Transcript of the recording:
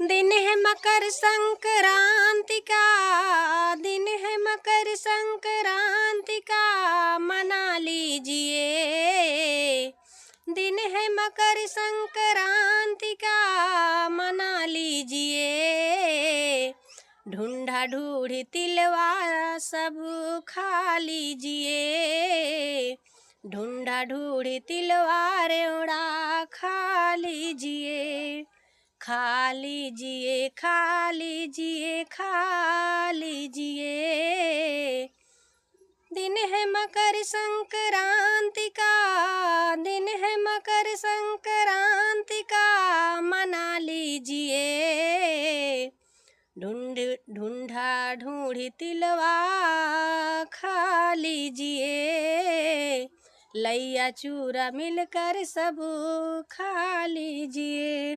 दिन है मकर संक्रांति का, दिन है मकर संक्रांति का, मना लीजिए। दिन है मकर संक्रांति का, मना लीजिए। ढूंढा ढूढ़ी तिलवा सब खा लीजिए। ढूंढा ढूढ़ी तिलवार उड़ा खा लीजिए। खा लीजिए, खा लीजिए, खा लीजिए। दिन है मकर संक्रांति का, दिन है मकर संक्रांति का, मना लीजिए। ढूंढा ढूढ़ी तिलवा खा लीजिए। लैया चूरा मिलकर सब खा लीजिए।